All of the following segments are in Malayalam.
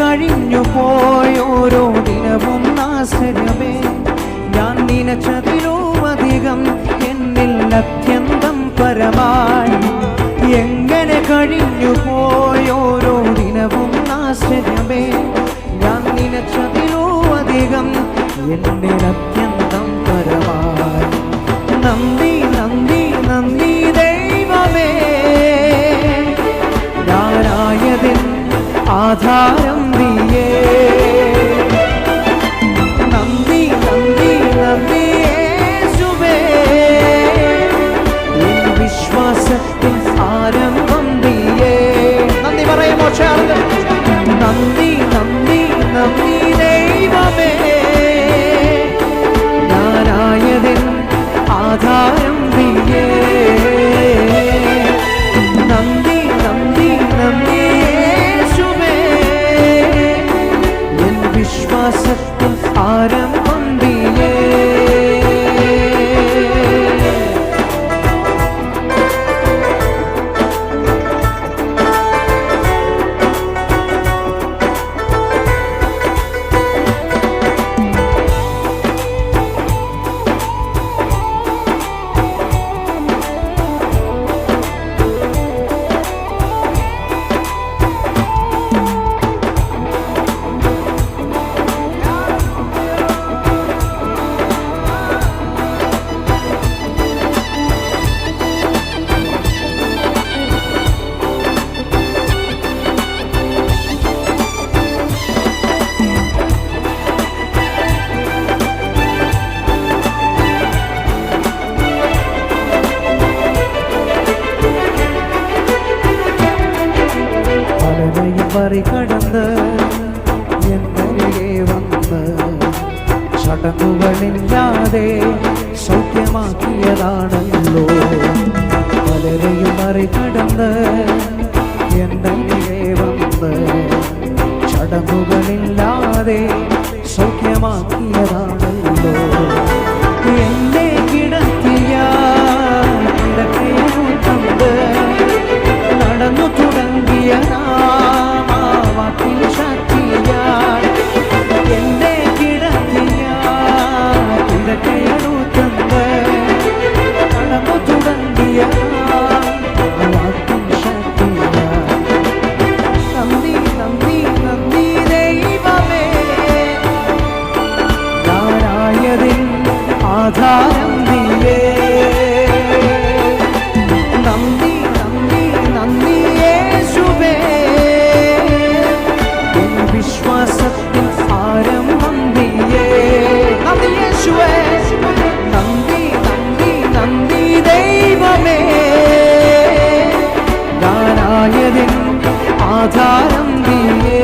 കഴിഞ്ഞു പോയോരോ ദിനവും ആശ്ചര്യമേ. ഞാൻ നനച്ചതിലും അധികം എന്നിൽ അത്യന്തം പരമായി. എങ്ങനെ കഴിഞ്ഞു പോയോരോ ദിനവും ആശ്ചര്യമേ. ഞാൻ നനച്ചതിലും അധികം എന്നിൽ അത്യന്തം പരമായി. നന്ദി നന്ദി നന്ദി ദൈവമേ, ഞാനായതിൻ ആധാരം നീയേ. നന്ദി നന്ദി നന്ദി യേശുവേ, എൻ വിശ്വാസത്തിൻ ആരംഭം നീയേ. നന്ദി പറയുമോ ചേർന്ന്? നന്ദി നന്ദി നന്ദി ദൈവമേ, ഞാനായതിൻ ആധാരം നീയേ. നന്ദി നന്ദി നന്ദി യേശുവേ, എൻ വിശ്വാസത്തിൻ ആരംഭം നീയേ. മറികടന്ന് എന്നരികെ വന്ന് ചടങ്ങുകളില്ലാതെ സൗഖ്യമാക്കിയതാണല്ലോ. പലരെയും മറികടന്ന് എന്നരികെ വന്ന് ചടങ്ങുകളില്ലാതെ സൗഖ്യമാക്കിയതാണല്ലോ. എന്നെ കിടത്തിയ കിടക്കയും തന്ന് നടന്നു തുടങ്ങിയ വാക്കിൽ ശക്തിയാൽ എന്നെ കിടത്തിയ കിടക്കയടു തന്ന് നടന്നു തുടങ്ങിയ വാക്കിൽ ശക്തിയാൽ നന്ദി നന്ദി നന്ദി ദൈവമേ, ഞാനായതിൻ ആധാരം നീയേ. നന്ദി നന്ദി നന്ദി യേശുവേ, എൻ വിശ്വാസത്തിൻ ആരംഭം നീയേ. നന്ദി യേശുവേ, നന്ദി നന്ദി നന്ദി ദൈവമേ, ഞാനായതിൻ ആധാരം നീയേ.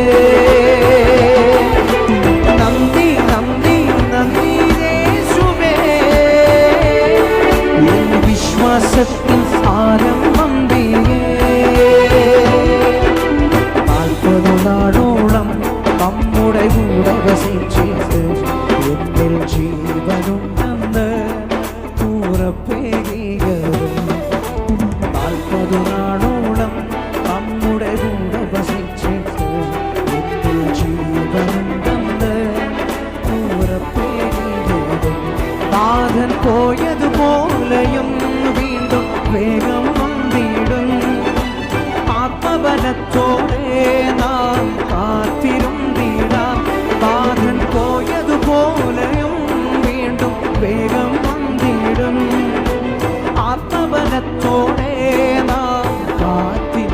നന്ദി നന്ദി നന്ദി യേശുവേ, എൻ വിശ്വാസത്തിൻ ആരംഭം നീയേ. 40 നാളോളം നമ്മുടെ കൂടെ വസിച്ചിട്ട് എന്നിൽ ജീവനുണ്ടെന്ന് ഉറപ്പേകിയതും. 40 നാളോളം നമ്മുടെ കൂടെ വസിച്ചിട്ട് എന്നിൽ ജീവനുണ്ടെന്ന് ഉറപ്പേകിയതും. നാഥൻ പോയതുപോലെയും വീണ്ടും വേഗം വന്നിടും. ആത്മബലത്തോടെ നാം കാത്തിരുന്നിടാം. നാഥൻ പോയതുപോലെയും വീണ്ടും വേഗം വന്നിടും. ആത്മബലത്തോടെ നാം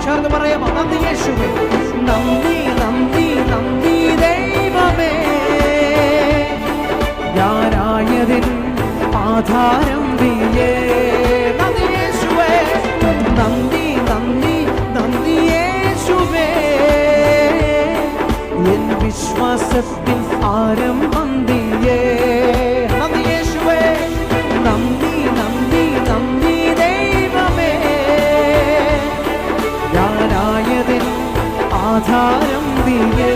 ചേർന്ന് പറയാമോ? നന്ദി യേശുവേ, നന്ദി നന്ദി നന്ദി ദൈവമേ, ഞാനായതിൻ ആധാരം നീയേ. നന്ദി യേശുവേ, നന്ദി നന്ദി നന്ദി യേശുവേ, എൻ വിശ്വാസത്തിൻ ആരംഭം നീയേ. നന്ദി യേശുവേ, നന്ദി നന്ദി നന്ദി ദൈവമേ, ഞാനായതിൻ ആധാരം നീയേ.